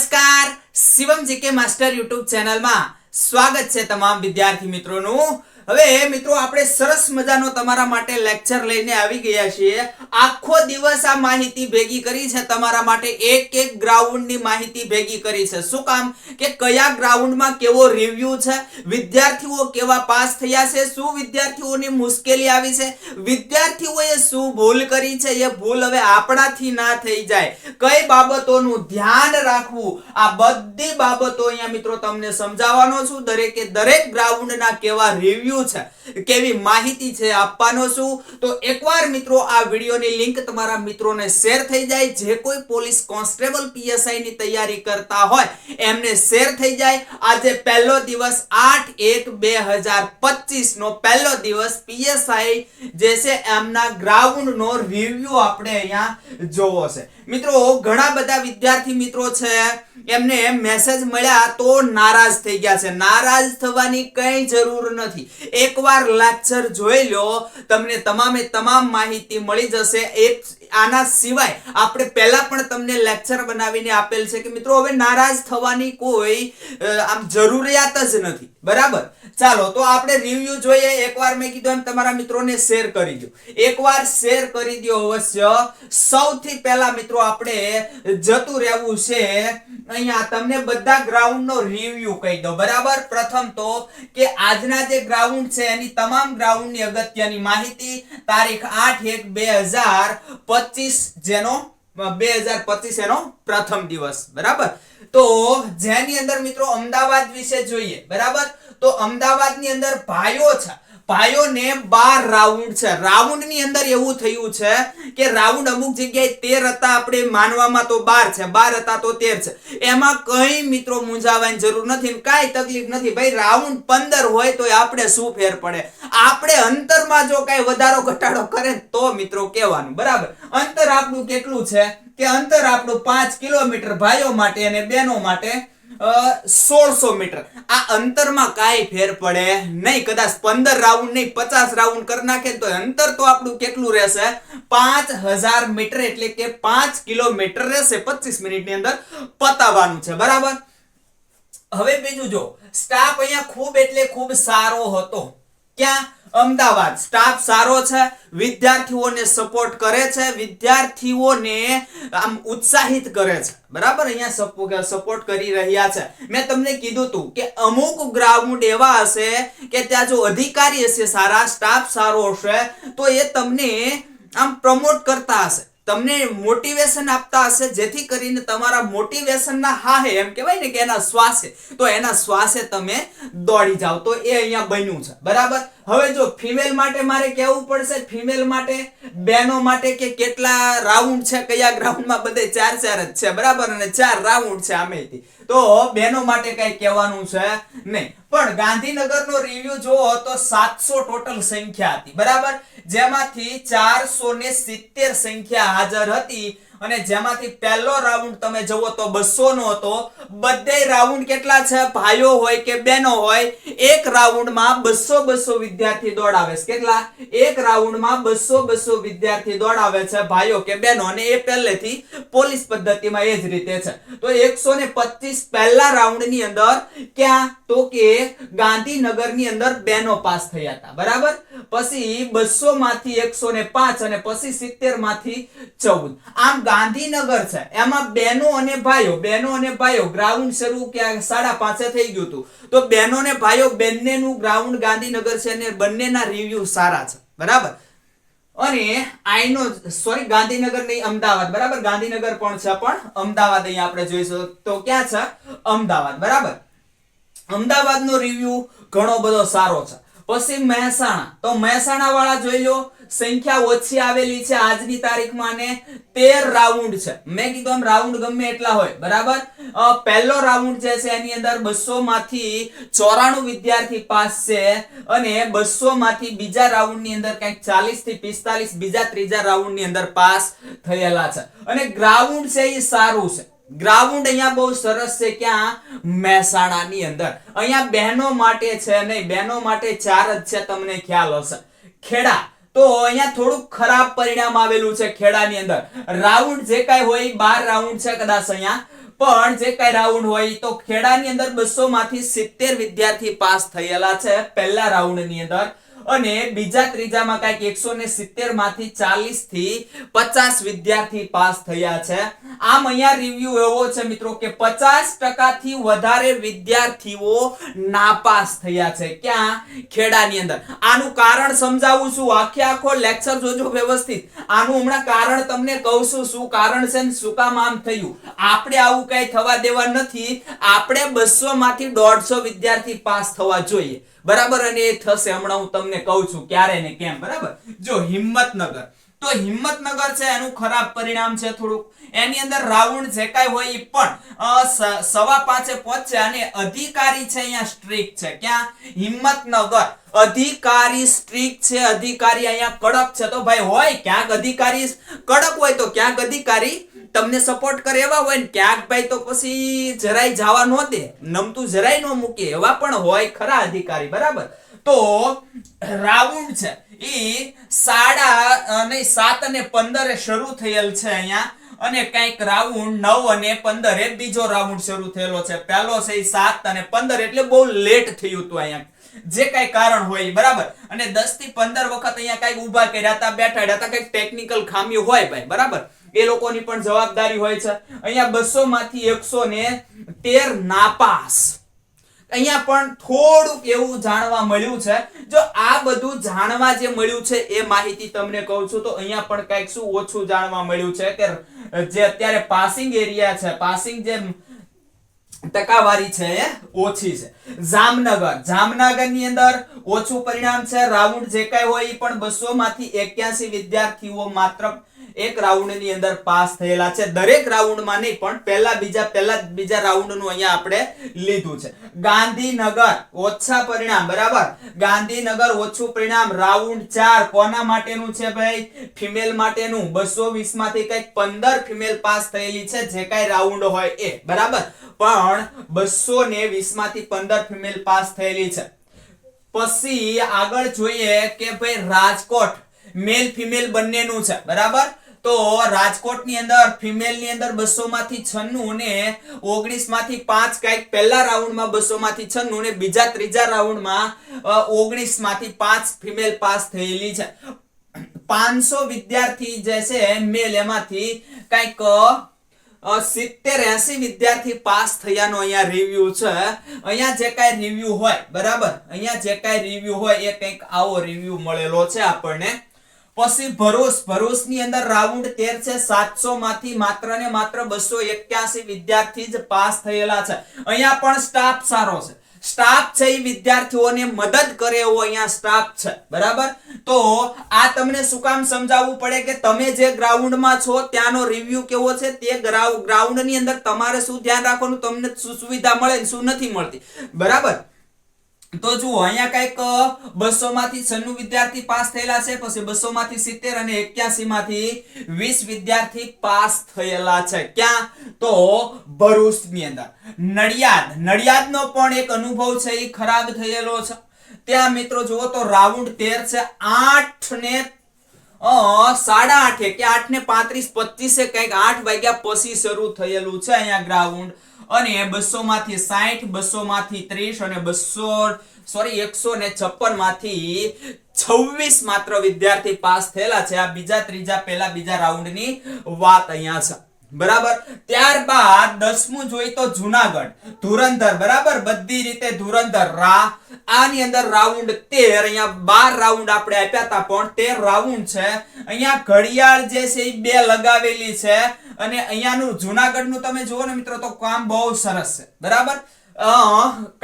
નમસ્કાર Shivam GK master YouTube ચેનલમાં સ્વાગત છે તમામ વિદ્યાર્થી મિત્રોનું। હવે મિત્રો આપણે સરસ મજાનો તમારા માટે લેક્ચર લઈને આવી ગયા છીએ। આખો દિવસ આ માહિતી ભેગી કરી છે તમારા માટે, એક એક ગ્રાઉન્ડની માહિતી ભેગી કરી છે। શું કામ કે કયા ગ્રાઉન્ડમાં કેવો રિવ્યુ છે, વિદ્યાર્થીઓ કેવા પાસ થયા છે, શું વિદ્યાર્થીઓની મુશ્કેલી આવી છે, વિદ્યાર્થીઓએ શું ભૂલ કરી છે, એ ભૂલ હવે આપણાથી ના થઈ જાય, કઈ બાબતોનું ધ્યાન રાખવું, આ બધી બાબતો અહીંયા મિત્રો તમને સમજાવવાનો છું। દરેકે દરેક ગ્રાઉન્ડના કેવા રિવ્યુ છે, કેવી માહિતી છે આપવાનો છું। તો એકવાર મિત્રો આ વિડિયોની લિંક તમારા મિત્રોને શેર થઈ જાય, જે કોઈ પોલીસ કોન્સ્ટેબલ પીએસઆઈ ની તૈયારી કરતા હોય એમને શેર થઈ જાય। આજે પહેલો દિવસ 8/1/2025 નો પહેલો દિવસ પીએસઆઈ જે છે એમના ગ્રાઉન્ડ નો રિવ્યુ આપણે અહીંયા જોવો છે। મિત્રો ઘણા બધા વિદ્યાર્થી મિત્રો છે એમને મેસેજ મળ્યા તો નારાજ થઈ ગયા છે। નારાજ થવાની કઈ જરૂર નથી, એકવાર લેક્ચર જોઈ લો, તમને તમામે તમામ માહિતી મળી જશે। એક આના સિવાય આપણે પહેલા પણ તમને લેક્ચર બનાવીને આપેલ છે કે મિત્રો હવે નારાજ થવાની કોઈ આમ જરૂરિયાત જ નથી, બરાબર। ચાલો તો આપણે રિવ્યુ જોઈએ। એકવાર મેં કીધું એમ તમારા મિત્રોને શેર કરી દો, એકવાર શેર કરી દો અવશ્ય। સૌથી પહેલા મિત્રો આપણે જતું રહેવું છે અહીંયા, તમને બધા ગ્રાઉન્ડ નો રિવ્યુ કહી દો, બરાબર। પ્રથમ તો કે આજના જે ગ્રાઉન્ડ છે એની તમામ ગ્રાઉન્ડ ની અગત્યની માહિતી, તારીખ 8/1/2025 જેનો 2025 એનો પ્રથમ દિવસ, બરાબર। તો જેની અંદર મિત્રો અમદાવાદ વિશે જોઈએ, બરાબર। તો અમદાવાદની અંદર ભાઈઓ છે, ભાઈઓને 12 રાઉન્ડ છે। રાઉન્ડ ની અંદર એવું થયું છે કે રાઉન્ડ અમુક જગ્યાએ 13 હતા, આપણે માનવામાં તો 12 છે, 12 હતા તો 13 છે, એમાં કઈ મિત્રો મૂંઝાવાની જરૂર નથી, કાઈ તકલીફ નથી ભાઈ। રાઉન્ડ 15 હોય તો આપણે શું ફેર પડે, આપણે અંતરમાં જો કઈ વધારો ઘટાડો કરે તો મિત્રો કહેવાનું, બરાબર। અંતર આપણું કેટલું છે કે અંતર આપણું 5 કિલોમીટર ભાઈઓ માટે અને બહેનો માટે 1600 મીટર। આ અંતરમાં કાઈ ફેર પડે નહીં, કદાચ 15 રાઉન્ડ નહીં 50 રાઉન્ડ કરી નાખે તો અંતર તો આપણું કેટલું રહેશે, 5000 મીટર, એટલે કે 5 કિલોમીટર રહેશે। 25 મિનિટની અંદર પતાવવાનું છે, બરાબર। હવે બીજું જો, સ્ટાફ અહીંયા ખૂબ એટલે ખૂબ સારો હતો। ક્યાં? અમદાવાદ। સ્ટાફ સારો છે, વિદ્યાર્થીઓને સપોર્ટ કરે છે, વિદ્યાર્થીઓને આમ ઉત્સાહિત કરે છે, બરાબર। અહીંયા સપોર્ટ કરી રહ્યા છે। મેં તમને કીધું હતું કે અમુક ગ્રાઉન્ડ એવા હશે કે ત્યાં જો અધિકારી હશે સારા, સ્ટાફ સારો હશે તો એ તમને આમ પ્રમોટ કરતા હશે, તમને મોટિવેશન આપતા હશે, જેથી કરીને તમારા મોટિવેશનના હાહે એમ કહેવાય ને કે એના શ્વાસે, તો એના શ્વાસે તમે દોડી જાવ, તો એ અહીંયા બન્યું છે, બરાબર। હવે જો ફિમેલ માટે મારે કહેવું પડશે, ફિમેલ માટે, બહેનો માટે કે કેટલા રાઉન્ડ છે, કયા ગ્રાઉન્ડમાં બધે 4-4 જ છે, બરાબર, અને 4 રાઉન્ડ છે આમેથી, તો બહેનો માટે કઈ કહેવાનું છે નહીં। પણ ગાંધીનગરનો રિવ્યુ જોવો તો 700 ટોટલ સંખ્યા હતી, બરાબર, જેમાંથી 470 સંખ્યા હાજર હતી, અને જેમાંથી પહેલો રાઉન્ડ તમે જુઓ તો 200 નો હતો। બધે રાઉન્ડ કેટલા છે, ભાઈઓ હોય કે બહેનો હોય, એક રાઉન્ડમાં 200 વિદ્યાર્થી દોડાવે છે। કેટલા? એક રાઉન્ડમાં 200 વિદ્યાર્થી દોડાવે છે, ભાઈઓ કે બહેનો, અને એ પહેલેથી પોલીસ પદ્ધતિમાં એ જ રીતે છે। તો 125 પહેલા રાઉન્ડની અંદર ક્યાં, તો કે ગાંધીનગરની અંદર બહેનો પાસ થયા હતા, બરાબર। પછી 200 માંથી 105 અને પછી 70 માંથી 14। આમ ગાંધીનગર છે એમાં બહેનો અને ભાઈઓ ગ્રાઉન્ડ શરૂ ક્યાં 5:30 થઈ ગયું હતું, તો બહેનો ને ભાઈઓ બંનેનું ગ્રાઉન્ડ ગાંધીનગર છે અને બંનેના રિવ્યુ સારા છે, બરાબર। અને ગાંધીનગર નહીં, અમદાવાદ, બરાબર, ગાંધીનગર પણ છે પણ અમદાવાદ અહીંયા આપણે જોઈશું તો ક્યાં છે, અમદાવાદ, બરાબર। અમદાવાદનો રિવ્યુ ઘણો બધો સારો છે। પછી મહેસાણા, તો મહેસાણા વાળા જોઈ લો, સંખ્યા ઓછી આવેલી છે આજની તારીખમાં, અને 13 રાઉન્ડ છે। મેં કીધું એમ રાઉન્ડ ગમે એટલા હોય, બરાબર। પહેલો રાઉન્ડ જે છે એની અંદર 200 માંથી 94 વિદ્યાર્થી પાસ છે, અને 200 માંથી બીજા રાઉન્ડ ની અંદર કંઈક 40 થી 45 બીજા ત્રીજા રાઉન્ડ ની અંદર પાસ થયેલા છે, અને ગ્રાઉન્ડ છે એ સારું છે। ગ્રાઉન્ડ અહીંયા બહુ સરસ છે, ક્યાં? મહેસાણાની અંદર। અહીંયા બહેનો માટે છે નહીં, બહેનો માટે 4 જ છે, તમને ખ્યાલ હશે। ખેડા, તો અહીંયા થોડું ખરાબ પરિણામ આવેલું છે ખેડાની અંદર। રાઉન્ડ જે કાઈ હોય 12 રાઉન્ડ છે, કદાચ અહીંયા પણ જે કઈ રાઉન્ડ હોય તો ખેડાની અંદર 200 માંથી 70 વિદ્યાર્થી પાસ થયેલા છે પહેલા રાઉન્ડ ની અંદર, અને બીજા ત્રીજામાં કઈક 170 માંથી 40 થી 50 વિદ્યાર્થી પાસ થયા છે. આમ અહીંયા રિવ્યુ એવો છે મિત્રો કે 50% થી વધારે વિદ્યાર્થીઓ નાપાસ થયા છે. ક્યાં? ખેડાની અંદર. આનું કારણ સમજાવું છું, આખો લેક્ચર જોજો વ્યવસ્થિત. આનું હમણાં કારણ તમને કહું છું, શું કારણ છે ને શું કામ આમ થયું. આપણે આવું કઈ થવા દેવા નથી. આપણે 200 માંથી 150 વિદ્યાર્થી પાસ થવા જોઈએ, બરાબર, અને એ થશે. હમણાં હું તમને કહું છું ક્યારે ને કેમ, બરાબર. જો હિંમતનગર, તો હિંમતનગર છે એનું ખરાબ પરિણામ છે થોડુંક. એની અંદર રાઉન્ડ જે કાંઈ હોય એ પણ 5:15 પહોંચે, અને અધિકારી છે અહીંયા સ્ટ્રિક્ટ છે. ક્યાં? હિંમતનગર. અધિકારી સ્ટ્રિક્ટ છે, અધિકારી અહીંયા કડક છે. તો ભાઈ હોય ક્યાંક અધિકારી કડક હોય તો ક્યાંક અધિકારી તમને સપોર્ટ કરે એવા હોય ને, ક્યાંક ભાઈ તો પછી જરાય જવા ન દે, નમતું જરાય ન મૂકે એવા પણ હોય ખરા અધિકારી, બરાબર. તો રાઉન્ડ છે એ 7:15 શરૂ થયેલ છે અહીંયા, અને કઈક રાઉન્ડ 9:15 બીજો રાઉન્ડ શરૂ થયેલો છે. પહેલો છે 7:15, એટલે બહુ લેટ થયું હતું અહીંયા, જે કઈ કારણ હોય, બરાબર. અને 10 થી 15 વખત અહીંયા કઈક ઊભા કર્યા હતા, બેઠાડ્યા હતા, કઈક ટેકનિકલ ખામી હોય ભાઈ, બરાબર. એ લોકોની પણ જવાબદારી હોય છે. અહીંયા 200 માંથી 113 નાપાસ. અહીંયા પણ થોડુંક એવું જાણવા મળ્યું છે. જો આ બધું જાણવા જે મળ્યું છે એ માહિતી તમને કહું છું, તો અહીંયા પણ કઈક શું ઓછું જાણવા મળ્યું છે કે જે અત્યારે પાસિંગ એરિયા છે, પાસિંગ જે ટકાવારી છે એ ઓછી છે. જામનગર ની અંદર ઓછું પરિણામ છે. રાઉન્ડ જે કઈ હોય એ પણ 200 માંથી 81 વિદ્યાર્થીઓ માત્ર એક રાઉન્ડ ની અંદર પાસ થયેલા છે. દરેક રાઉન્ડમાં નહીં, પણ પહેલા બીજા રાઉન્ડ નું અહીંયા આપણે લીધું છે. ગાંધીનગર ઓછા પરિણામ, બરાબર. ગાંધીનગર ઓછું પરિણામ. રાઉન્ડ 4 કોના માટેનું છે ભાઈ? ફિમેલ માટેનું. 220 માંથી કઈક 15 ફિમેલ પાસ થયેલી છે, જે કઈ રાઉન્ડ હોય એ, બરાબર. પણ 220 માંથી 15 ફિમેલ પાસ થયેલી છે. પછી આગળ જોઈએ કે ભાઈ રાજકોટ મેલ ફિમેલ બંનેનું છે, બરાબર. તો રાજકોટની અંદર ફિમેલ ની અંદર 200 માંથી 96 ને 19 માંથી 5 કઈક પહેલા રાઉન્ડમાં 200 માંથી 96 ને બીજા ત્રીજા રાઉન્ડમાં 19 માંથી 5 ફિમેલ પાસ થયેલી છે. 500 વિદ્યાર્થી જે છે મેલ, એમાંથી કઈક 70-80 વિદ્યાર્થી પાસ થયાનો અહીંયા રિવ્યુ છે. અહીંયા જે કાંઈ રિવ્યુ હોય, બરાબર, અહીંયા જે કાંઈ રિવ્યુ હોય એ કંઈક આવો રિવ્યુ મળેલો છે આપણને. પછી ભરૂચ ની અંદર રાઉન્ડ 13 છે. 700 માંથી માત્ર ને માત્ર 281 વિદ્યાર્થી જ પાસ થયેલા છે. અહીંયા પણ સ્ટાફ સારો છે. સ્ટાફ છે એ વિદ્યાર્થીઓને મદદ કરે એવો અહીંયા સ્ટાફ છે, બરાબર. તો આ તમને શું કામ સમજાવવું પડે કે તમે જે ગ્રાઉન્ડમાં છો ત્યાંનો રિવ્યુ કેવો છે, તે ગ્રાઉન્ડની અંદર તમારે શું ધ્યાન રાખવાનું, તમને શું સુવિધા મળે ને શું નથી મળતી, બરાબર. તો જુઓ અહીંયા કઈક 200 માંથી 96 વિદ્યાર્થી પાસ થયેલા છે. પછી 200 માંથી 70 અને 81 માંથી 20 વિદ્યાર્થી પાસ થયેલા છે. ક્યાં? તો ભરૂચની અંદર. નડિયાદનો પણ એક અનુભવ છે એ ખરાબ થયેલો છે. ત્યાં મિત્રો જુઓ તો રાઉન્ડ 13 છે. 8 ને 8:30 કે 8:35 કઈક 8 વાગ્યા પછી શરૂ થયેલું છે અહીંયા ગ્રાઉન્ડ. અને 200 માંથી 60, 200 માંથી 30 અને 156 માંથી 26 માત્ર વિદ્યાર્થી પાસ થયેલા છે. આ બીજા રાઉન્ડની વાત અહીંયા છે, બરાબર. ત્યારબાદ 10મું જોઈએ તો જુનાગઢ ધુરંધર, બરાબર. બધી રીતે ધુરંધર. આની અંદર રાઉન્ડ 13, અહીંયા 12 રાઉન્ડ આપણે આપ્યા હતા, પણ 13 રાઉન્ડ છે. અહીંયા ઘડિયાળ જે છે એ 2 લગાવેલી છે. અને અહીંયાનું જુનાગઢનું તમે જુઓ ને મિત્રો, તો કામ બહુ સરસ છે, બરાબર.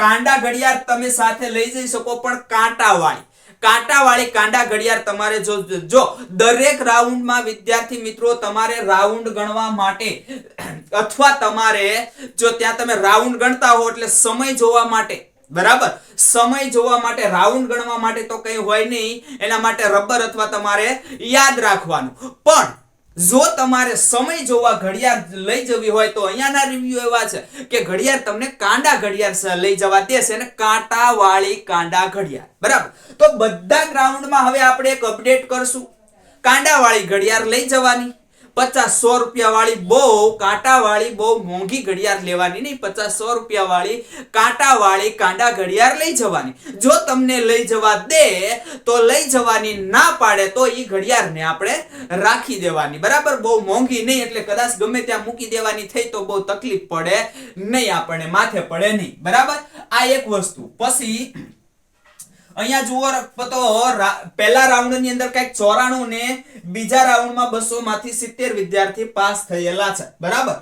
કાંડા ઘડિયાળ તમે સાથે લઈ જઈ શકો, પણ કાંટાવાળી કાંડા ઘડિયાળ તમારે જો દરેક રાઉન્ડમાં વિદ્યાર્થી મિત્રો તમારે રાઉન્ડ ગણવા માટે, અથવા તમારે જો ત્યાં તમે રાઉન્ડ ગણતા હો એટલે સમય જોવા માટે, બરાબર, સમય જોવા માટે, રાઉન્ડ ગણવા માટે તો કઈ હોય નહીં, એના માટે રબર અથવા તમારે યાદ રાખવાનું. પણ જો તમારે સમય જોવા ઘડિયાળ લઈ જવી હોય તો અહીંયાના રિવ્યુ એવા છે કે ઘડિયાળ તમને કાંડા ઘડિયાળ લઈ જવા દેશે, અને કાંટાવાળી કાંડા ઘડિયાળ, બરાબર. તો બધા ગ્રાઉન્ડમાં હવે આપણે એક અપડેટ કરશું. કાંડાવાળી ઘડિયાળ લઈ જવાની, 50-100 રૂપિયા વાળી બહુ કાંટા વાળી બહુ મોંઘી ઘડિયાળ લેવાની નહીં, 50-100 રૂપિયા વાળી કાંટા વાળી કાંડા ઘડિયાળ લઈ જવાની. જો તમને લઈ જવા દે તો લઈ જવાની, ના પાડે તો ઈ ઘડિયાળને આપણે રાખી દેવાની. બરાબર, બહુ મોંઘી નહીં, એટલે કદાચ ગમે ત્યાં મૂકી દેવાની થઈ તો બહુ તકલીફ પડે નહીં, આપણને માથે પડે નહીં. બરાબર, આ એક વસ્તુ. પછી અહીંયા જુઓ તો પહેલા રાઉન્ડ ની અંદર કઈક 94 ને બીજા રાઉન્ડમાં 200 માંથી 70 વિદ્યાર્થી પાસ થયેલા છે. બરાબર,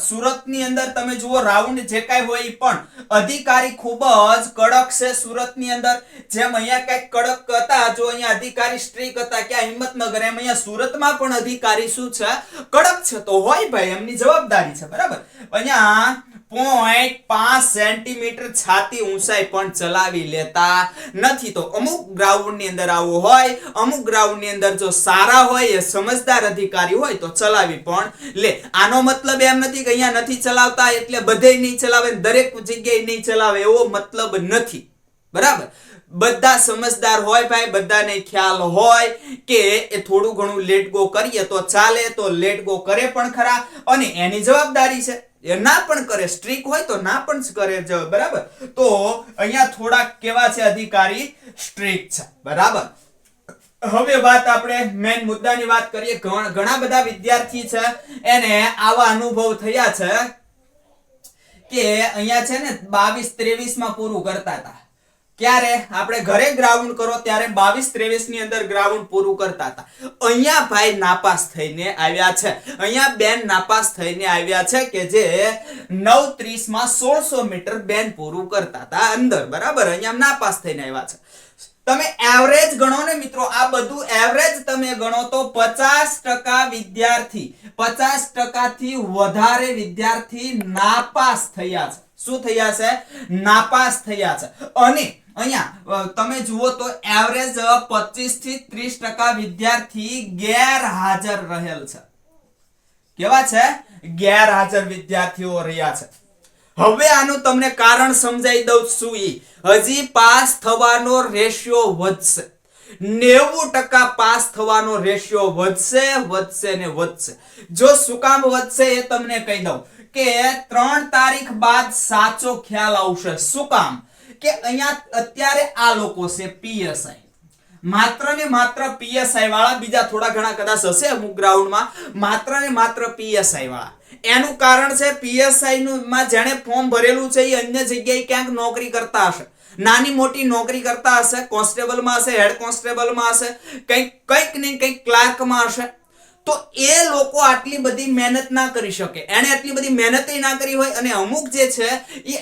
સુરત ની અંદર તમે જુઓ રાઉન્ડ જે કાંઈ હોય પણ અધિકારી ખૂબ જ કડક છે. સુરત ની અંદર જેમ અહીંયા કઈક કડક હતા, જો અહીંયા અધિકારી સ્ટ્રિક હતા ક્યાં હિંમતનગર, એમ અહીંયા સુરતમાં પણ અધિકારી શું છે, કડક છે. તો હોય ભાઈ, એમની જવાબદારી છે. બરાબર, અહીંયા 0.5 સેન્ટીમીટર છાતી ઊંચાઈ પણ ચલાવી લેતા નથી. તો અમુક ગ્રાઉન્ડ ની અંદર આવું હોય, અમુક ગ્રાઉન્ડ ની અંદર જો સારા હોય, એ સમજદાર અધિકારી હોય તો ચલાવી પણ લે. આનો મતલબ એમ નથી કે અહીંયા નથી ચલાવતા એટલે બધે નહીં ચલાવે, દરેક જગ્યાએ નહીં ચલાવે, એવો મતલબ નથી. બરાબર, બધા સમજદાર હોય ભાઈ, બધાને ખ્યાલ હોય કે એ થોડું ઘણું લેટ ગો કરીએ તો ચાલે, તો લેટ ગો કરે પણ ખરા, અને એની જવાબદારી છે. એ ના પણ કરે, સ્ટ્રિક હોય તો ના પણ કરે. બરાબર, તો અહીંયા થોડાક કેવા છે અધિકારી, સ્ટ્રિક છે. બરાબર, હવે વાત આપણે મેઈન મુદ્દાની વાત કરીએ. ઘણા બધા વિદ્યાર્થી છે એને આવા અનુભવ થયા છે કે અહીંયા છે ને 22-23 માં પૂરું કરતા હતા. ક્યારે આપણે ઘરે ગ્રાઉન્ડ કરો ત્યારે 22-23 ની અંદર ગ્રાઉન્ડ પૂરું કરતા હતા. અહીંયા ભાઈ નાપાસ થઈને આવ્યા છે, અહીંયા બેન નાપાસ થઈને આવ્યા છે કે જે 9:30 માં 1600 મીટર બેન પૂરું કરતા હતા અંદર. બરાબર, અહીંયા નાપાસ થઈને આવ્યા છે. તમે એવરેજ ગણો ને મિત્રો, આ બધું એવરેજ તમે ગણો તો 50% વિદ્યાર્થી, 50% થી વધારે વિદ્યાર્થી નાપાસ થયા છે. શું થયા છે? નાપાસ થયા છે. અને અહીંયા તમે જુઓ તો એવરેજ 25 થી 30% વિદ્યાર્થી ગેરહાજર રહેલ છે. કેવા છે? ગેરહાજર વિદ્યાર્થીઓ રહ્યા છે. હવે આનું તમને કારણ સમજાઈ દઉં છું. હજી પાસ થવાનો રેશિયો વધશે, 90% પાસ થવાનો રેશિયો વધશે ને વધશે. જો શું કામ વધશે એ તમને કહી દઉં કે 3 તારીખ બાદ સાચો ખ્યાલ આવશે. શું કામ? કે અહીંયા અત્યારે આ લોકો છે પીએસઆઈ, માત્ર ને માત્ર પીએસઆઈ વાળા, બીજા થોડા ઘણા કદાચ હશે અમુક ગ્રાઉન્ડમાં, માત્ર ને માત્ર પીએસઆઈ વાળા. એનું કારણ છે પીએસઆઈ નું માં જેણે ફોર્મ ભરેલું છે એ અન્ય જગ્યાએ ક્યાંક નોકરી કરતા હશે, નાની મોટી નોકરી કરતા હશે, કોન્સ્ટેબલમાં હશે, હેડ કોન્સ્ટેબલમાં હશે, કંઈક ને કંઈક ક્લાર્કમાં હશે. તો એ લોકો આટલી બધી મહેનત ના કરી શકે, એને આટલી બધી મહેનત ના કરી હોય. અને અમુક જે છે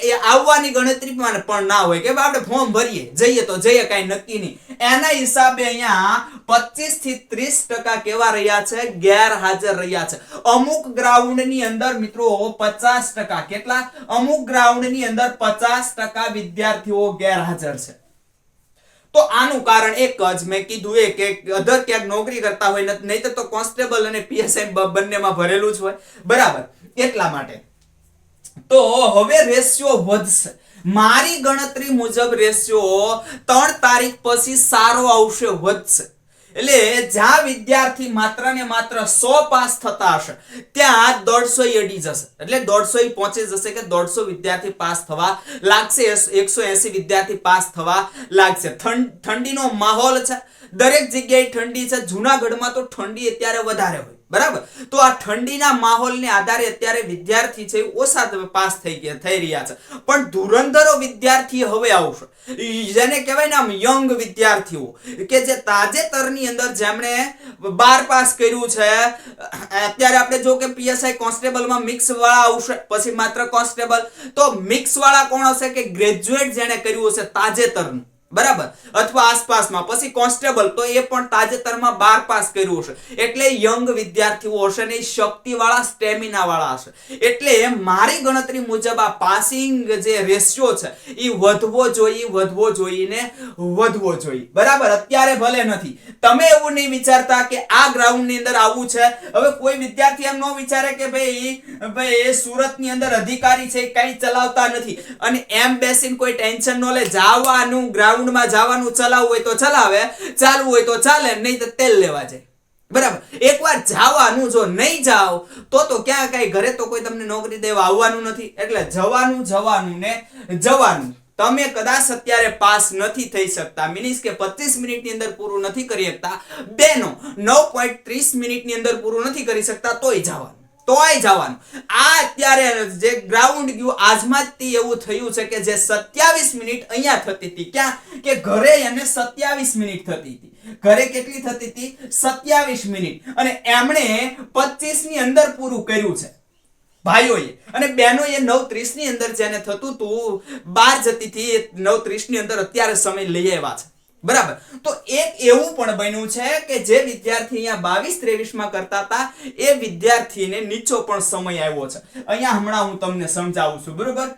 એ આવવાની ગણતરીમાં પણ ના હોય કે આપણે ફોર્મ ભરીએ જઈએ તો જઈએ, કાંઈ નક્કી નહીં. એના હિસાબે અહીંયા 25 થી 30% કેવા રહ્યા છે? ગેરહાજર રહ્યા છે. અમુક ગ્રાઉન્ડ ની અંદર મિત્રો 50%, કેટલા? અમુક ગ્રાઉન્ડ ની અંદર 50% વિદ્યાર્થીઓ ગેરહાજર છે. તો આનું કારણ એક જ મેં કીધું એ કે અધર ક્યાંક નોકરી કરતા હોય, નહીં તો કોન્સ્ટેબલ અને પીએસઆઈ બંનેમાં ભરેલું જ હોય. બરાબર, એટલા માટે. તો હવે રેશિયો વધશે. મારી ગણતરી મુજબ રેશિયો 3 તારીખ પછી સારો આવશે, વધશે. એટલે જ્યાં વિદ્યાર્થી માત્ર ને માત્ર 100 પાસ થતા હશે ત્યાં 150 અડી જશે. એટલે 150 પહોંચી જશે કે 150 વિદ્યાર્થી પાસ થવા લાગશે, 180 વિદ્યાર્થી પાસ થવા લાગશે. ઠંડીનો માહોલ છે, દરેક જગ્યાએ ઠંડી છે. જૂનાગઢમાં તો ઠંડી અત્યારે વધારે હોય. બરાબર, તો આ ઠંડીના માહોલને આધારે અત્યારે વિદ્યાર્થી છે ઓછા પાસ થઈ રહ્યા છે. પણ ધુરંધરો વિદ્યાર્થી હવે આવશે, જેને કહેવાય ને આમ યંગ વિદ્યાર્થીઓ, કે જે તાજેતરની અંદર જેમણે 12 પાસ કર્યું છે. અત્યારે આપણે જો કે પીએસઆઈ કોન્સ્ટેબલમાં મિક્સ વાળા આવશે, પછી માત્ર કોન્સ્ટેબલ. તો મિક્સ વાળા કોણ હશે? કે ગ્રેજ્યુએટ જેને કર્યું હશે તાજેતરનું, બરાબર, અથવા આસપાસમાં. પછી કોન્સ્ટેબલ તો એ પણ તાજેતરમાં 12 પાસ કર્યું હશે. એટલે યંગ વિદ્યાર્થીઓ હશે ને શક્તિ વાળા, સ્ટેમિના વાળા હશે. એટલે મારી ગણતરી મુજબ આ પાસિંગ જે રેશિયો છે એ વધવો જોઈએ. બરાબર, અત્યારે ભલે નથી. તમે એવું નહીં વિચારતા કે આ ગ્રાઉન્ડ ની અંદર આવું છે. હવે કોઈ વિદ્યાર્થી એમ ન વિચારે કે ભાઈ સુરત ની અંદર અધિકારી છે કઈ ચલાવતા નથી, અને એમ બેસીને કોઈ ટેન્શન ન લે. જવાનું ગ્રાઉન્ડ માં જવાનું, ચલાવવું હોય તો ચલાવે, ચાલવું હોય તો ચાલે, નહીં તો તેલ લેવા જાય. બરાબર. એકવાર જવાનું, જો નહીં જાઓ તો ક્યાં કઈ ઘરે તો કોઈ તમને નોકરી દેવા આવવાનું નથી. એટલે જવાનું ને જવાનું. તમે કદાચ અત્યારે પાસ નથી થઈ શકતા, મીન્સ કે 25 મિનિટની અંદર પૂરું નથી કરી શકતા, બેનો 9.30 મિનિટની અંદર પૂરું નથી કરી શકતા, તોય જવાનું. આ અત્યારે જે ગ્રાઉન્ડ ગયું આજમાંથી એવું થયું છે કે જે 27 મિનિટ અહીંયા થતી હતી, ક્યાં કે ઘરે એને 27 મિનિટ થતી હતી. ઘરે કેટલી થતી હતી? 27 મિનિટ. અને એમણે 25 ની અંદર પૂરું કર્યું છે ભાઈઓએ. અને બહેનોએ 9:30 ની અંદર જેને થતું હતું, બહાર જતી હતી, 9:30 ની અંદર અત્યારે સમય લઈ આવ્યા છે. બરાબર. તો એક એવું પણ બન્યું છે કે જે વિદ્યાર્થી અહીંયા 22-23 માં કરતા હતા એ વિદ્યાર્થીને નીચો પણ સમય આવ્યો છે. અહીંયા હમણાં હું તમને સમજાવું છું. બરોબર.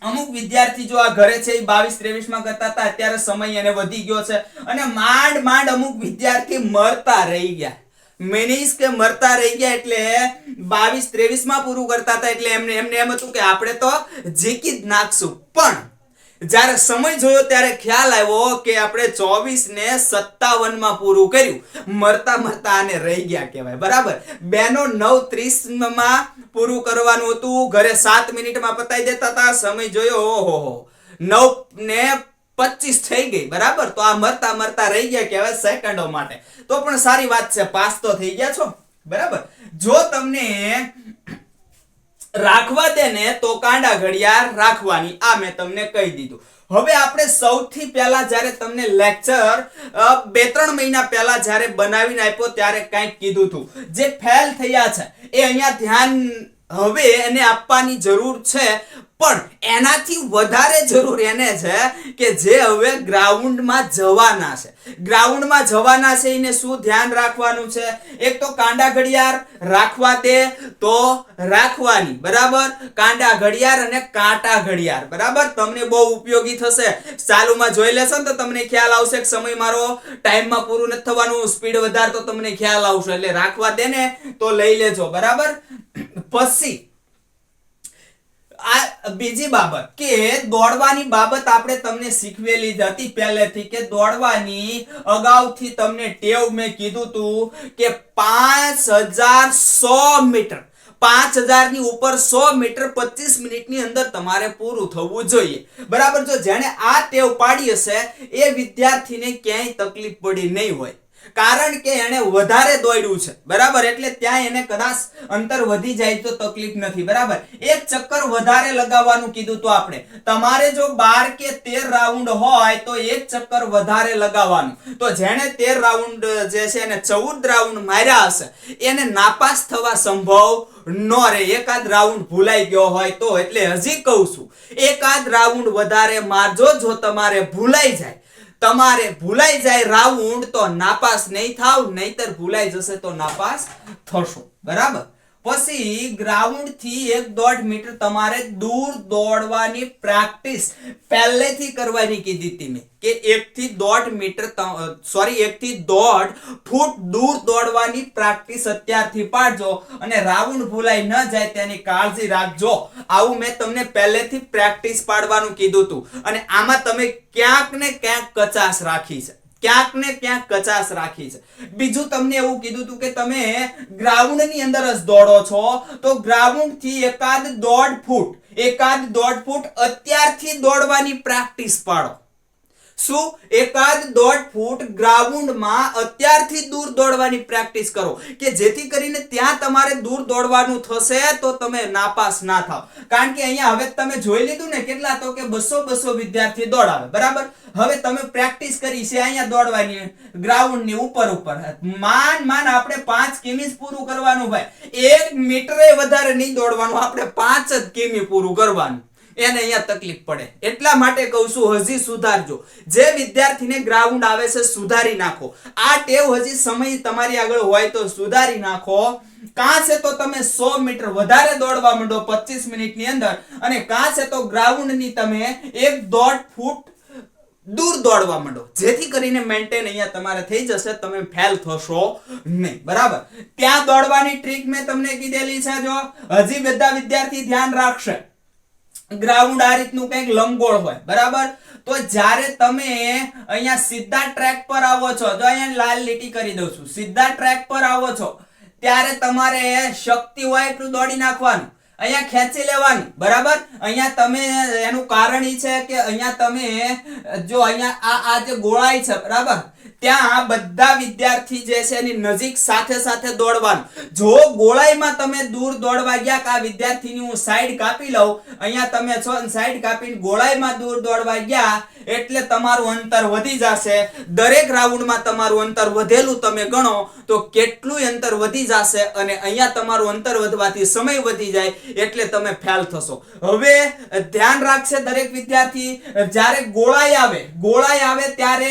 અમુક વિદ્યાર્થી જો આ ઘરે છે એ 22-23 માં કરતા હતા, અત્યારે સમય એને વધી ગયો છે. અને માંડ અમુક વિદ્યાર્થી મરતા રહી ગયા. મીન્સ કે મરતા રહી ગયા એટલે 22-23 માં પૂરું કરતા હતા, એટલે એમને એમ હતું કે આપણે તો જીકી જ નાખશું. પણ જ્યારે સમય જોયો ત્યારે ખ્યાલ આવ્યો કે આપણે 24 ને 57 માં પૂરું કર્યું. મરતા આને રહી ગયા કહેવાય. બરાબર. બેનો 9:30 માં પૂરું કરવાનું હતું, ઘરે 7 મિનિટમાં પતાવી દેતા હતા. સમય જોયો, ઓહો 9:25 થઈ ગઈ. બરાબર. તો આ મરતા રહી ગયા કહેવાય સેકન્ડો માટે. તો પણ સારી વાત છે, પાસ તો થઈ ગયા છો. બરાબર. જો તમને રાખવા દે ને તો કાંડા ઘડિયાળ રાખવાની, આ મેં તમને કહી દીધું. હવે આપણે સૌથી પહેલા જ્યારે તમને લેક્ચર 2-3 મહિના પહેલા જ્યારે બનાવીને આપ્યો ત્યારે કંઈક કીધું હતું. જે ફેલ થયા છે એ અહીંયા ધ્યાન હવે એને આપવાની જરૂર છે, પણ એનાથી વધારે જરૂર એને છે કે જે હવે ગ્રાઉન્ડમાં જવાના છે. ગ્રાઉન્ડમાં જવાના છે એને શું ધ્યાન રાખવાનું છે? એક તો કાંડા ઘડિયાળ રાખવા દે તો રાખવાની. બરાબર. કાંડા ઘડિયાળ અને કાંટા ઘડિયાળ. બરાબર. તમને બહુ ઉપયોગી થશે. ચાલુમાં જોઈ લેશો ને તો તમને ખ્યાલ આવશે કે સમય મારો ટાઈમમાં પૂરું નથી થવાનું, સ્પીડ વધારે, તો તમને ખ્યાલ આવશે. એટલે રાખવા દે ને તો લઈ લેજો. બરાબર. પછી આ બીજી બાબત કે દોડવાની બાબત આપણે તમને શીખવેલી હતી પહેલેથી, કે દોડવાની અગાઉથી તમને ટેવ મેં કીધું તું કે 5100 મીટર, 5000 ની ઉપર 100 મીટર 25 મિનિટની અંદર તમારે પૂરું થવું જોઈએ. બરાબર. જો જેને આ ટેવ પાડી હશે એ વિદ્યાર્થીને ક્યાંય તકલીફ પડી નહીં હોય, કારણ કે એને વધારે દોડ્યું છે. બરાબર. એટલે ત્યાં એને કદાચ અંતર વધી જાય તો તકલીફ નથી. બરાબર. એક ચક્કર વધારે લગાવવાનું કીધું તો આપણે, તમારે જો 12 કે 13 રાઉન્ડ હોય તો એક ચક્કર વધારે લગાવવાનું. તો જેણે 13 રાઉન્ડ જે છે એને 14 રાઉન્ડ માર્યા હશે એને નાપાસ થવા સંભવ નો રહે. એકાદ રાઉન્ડ ભૂલાઈ ગયો હોય તો. એટલે હજી કહું છું, એકાદ રાઉન્ડ વધારે મારજો. જો તમારે ભૂલાઈ જાય રાઉન્ડ તો નાપાસ નહીં થાવ, નહીતર ભૂલાઈ જશે તો નાપાસ થશો. બરાબર. પછી ગ્રાઉન્ડ થી 1.5 મીટર તમારે દૂર દોડવાની પ્રેક્ટિસ પહેલેથી કરવાની કીધી હતી મેં, કે 1 થી 1.5 ફૂટ દૂર દોડવાની પ્રેક્ટિસ અત્યારથી પાડજો, અને રાઉન્ડ ભૂલાઈ ન જાય તેની કાળજી રાખજો. આવું મેં તમને પહેલેથી પ્રેક્ટિસ પાડવાનું કીધું હતું. અને આમાં તમે ક્યાંક ને ક્યાંક કચાશ રાખી છે. બીજું તમને એવું કીધું હતું કે તમે ગ્રાઉન્ડ ની અંદર જ દોડો છો તો ગ્રાઉન્ડ થી એકાદ 1.5 ફૂટ અત્યારથી દોડવાની પ્રેક્ટિસ પાડો. શું? એકાદ 1.5 ફૂટ ગ્રાઉન્ડમાં અત્યારથી દૂર દોડવાની પ્રેક્ટિસ કરો, કે જેથી કરીને ત્યાં તમારે દૂર દોડવાનું થશે તો તમે નાપાસ ના થાવ. કારણ કે અહીંયા હવે તમે જોઈ લીધું ને કેટલા, તો કે 200 વિદ્યાર્થી દોડાવે. બરાબર. હવે તમે પ્રેક્ટિસ કરી છે અહીંયા દોડવાની ગ્રાઉન્ડ ની ઉપર માન આપણે 5 કિમી પૂરું કરવાનું ભાઈ. 1 મીટરે વધારે નહીં દોડવાનું, આપણે 5 જ કિમી પૂરું કરવાનું. એને અહીંયા તકલીફ પડે. એટલા માટે કહું છું હજી સુધારજો. જે વિદ્યાર્થીને ગ્રાઉન્ડ આવે છે સુધારી નાખો. આ ટેવ હજી સમય તમારી આગળ હોય તો સુધારી નાખો. કાં છે તો તમે 100 મીટર વધારે દોડવા માંડો 25 મિનિટની અંદર, અને કાં છે તો ગ્રાઉન્ડ ની તમે 1.5 ફૂટ દૂર દોડવા માંડો, જેથી કરીને મેન્ટેન અહીંયા તમારે થઈ જશે, તમે ફેલ થશો નહીં. બરાબર. ત્યાં દોડવાની ટ્રીક મેં તમને કીધેલી છે. જો હજી બધા વિદ્યાર્થી ધ્યાન રાખશે ગ્રાઉન્ડ આ રીતનું કંઈક લંબગોળ હોય, બરાબર. તો જ્યારે તમે અહીંયા સીધા ટ્રેક પર આવો છો, જો અહીંયા લાલ લીટી કરી દઉં છું, સીધા ટ્રેક પર આવો છો ત્યારે તમારે શક્તિ હોય એટલું દોડી નાખવાનું, અહીંયા ખેંચી લેવાનું, બરાબર. અહીંયા તમે એનું કારણ ઈ છે કે અહીંયા તમે જો અહીંયા આ જે ગોળાઈ છે, બરાબર, ત્યાં બધા વિદ્યાર્થી જે છે એની નજીક સાથે સાથે દોડવાનું. જો ગોળાઈમાં તમે દૂર દોડવા ગયા કે આ વિદ્યાર્થીની હું સાઈડ કાપી લઉં, અહીંયા તમે છો સાઈડ કાપીને ગોળાઈમાં દૂર દોડવા ગયા એટલે તમારું અંતર વધી જશે. દરેક રાઉન્ડમાં તમારું અંતર વધેલું તમે ગણો તો કેટલું અંતર વધી જશે અને અહીંયા તમારું અંતર વધવાથી સમય વધી જાય એટલે તમે ફેલ થશો. હવે ધ્યાન રાખશે દરેક વિદ્યાર્થી, જ્યારે ગોળાઈ આવે ત્યારે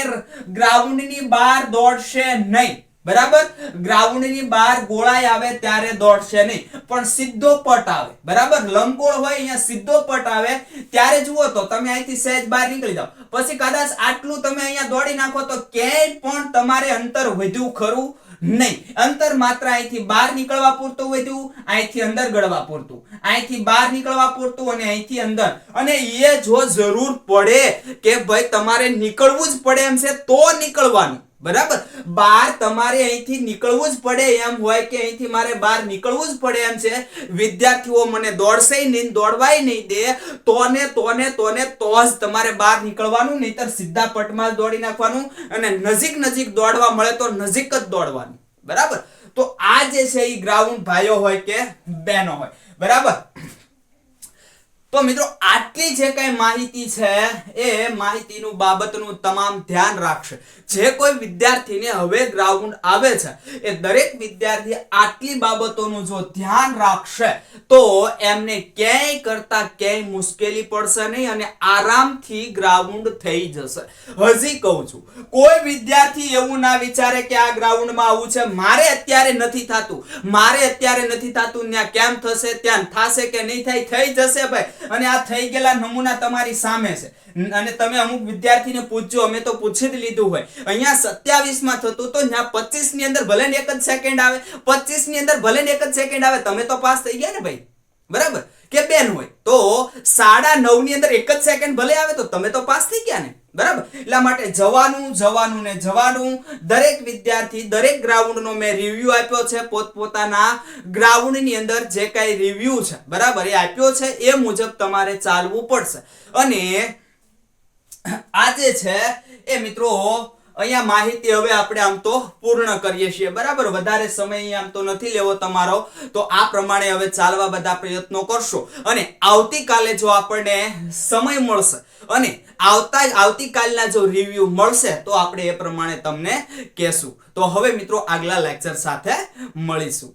ગ્રાઉન્ડની બહાર દોડશે નહીં, બરાબર. ગ્રાઉન્ડની બહાર ગોળાઈ આવે ત્યારે દોડશે નહીં, પણ સીધો પટ આવે, બરાબર. લંબગોળ હોય અહીંયા સીધો પટ આવે ત્યારે જુઓ તો તમે અહીંથી સહેજ બહાર નીકળી જાઓ, પછી કદાચ આટલું તમે અહીંયા દોડી નાખો તો ક્યાંય પણ તમારે અંતર વધ્યું ખરું નહીં. અંતર માત્ર અહીંથી બહાર નીકળવા પૂરતું વધ્યું, અહીંથી અંદર ગળવા પૂરતું, અહીંથી બહાર નીકળવા પૂરતું અને અહીંથી અંદર. અને એ જો જરૂર પડે કે ભાઈ તમારે નીકળવું જ પડે એમ છે તો નીકળવાનું, બરાબર. બહાર તમારે અહીંથી નીકળવું જ પડે એમ હોય કે અહીંથી મારે બહાર નીકળવું જ પડે એમ છે, વિદ્યાર્થીઓ મને દોડશે નહીં, દોડવાય નહીં દે, તો જ તમારે બહાર નીકળવાનું, નહીતર સીધા પટમાં જ દોડી નાખવાનું અને નજીક દોડવા મળે તો નજીક જ દોડવાનું, બરાબર. તો આ જે છે એ ગ્રાઉન્ડ ભાઈઓ હોય કે બહેનો હોય, બરાબર. તો મિત્રો આટલી જે કઈ માહિતી છે એ માહિતીનું બાબતનું તમામ ધ્યાન રાખશે. જે કોઈ વિદ્યાર્થીને હવે ગ્રાઉન્ડ આવે છે એ દરેક વિદ્યાર્થી આટલી બાબતોનું જો ધ્યાન રાખશે તો એમને ક્યાંય કરતા ક્યાંય મુશ્કેલી પડશે નહીં અને આરામથી ગ્રાઉન્ડ થઈ જશે. હજી કહું છું, કોઈ વિદ્યાર્થી એવું ના વિચારે કે આ ગ્રાઉન્ડમાં આવું છે, મારે અત્યારે નથી થતું, ત્યાં કેમ થશે, ત્યાં થશે કે નહીં થાય, થઈ જશે ભાઈ. અને આ થઈ ગયેલા નમૂના તમારી સામે છે અને તમે અમુક વિદ્યાર્થીને પૂછજો, અમે તો પૂછી જ લીધું હોય. અહીંયા 27 માં થતું તો ત્યાં 25 ની અંદર ભલે ને 1 જ સેકન્ડ આવે, 25 ની અંદર ભલે ને 1 જ સેકન્ડ આવે, તમે તો પાસ થઈ ગયા ને ભાઈ, બરાબર. કે બેન હોય તો 9:30 ની અંદર 1 જ સેકન્ડ ભલે આવે તો તમે તો પાસ થઈ ગયા ને, બરાબર. એટલા માટે જવાનું દરેક વિદ્યાર્થી દરેક ગ્રાઉન્ડનો મેં રિવ્યુ આપ્યો છે, પોતપોતાના ગ્રાઉન્ડની અંદર જે કાંઈ રિવ્યુ છે, બરાબર, એ આપ્યો છે, એ મુજબ તમારે ચાલવું પડશે. અને આજે છે એ મિત્રો અહીંયા માહિતી હવે આપણે આમ તો પૂર્ણ કરીએ છીએ, બરાબર. વધારે સમય આમ તો નથી લેવો તમારો, તો આ પ્રમાણે હવે ચાલવા બધા પ્રયત્નો કરશો અને આવતીકાલે જો આપણને સમય મળશે અને આવતીકાલના જો રિવ્યુ મળશે તો આપણે એ પ્રમાણે તમને કહેશું. તો હવે મિત્રો આગલા લેક્ચર સાથે મળીશું.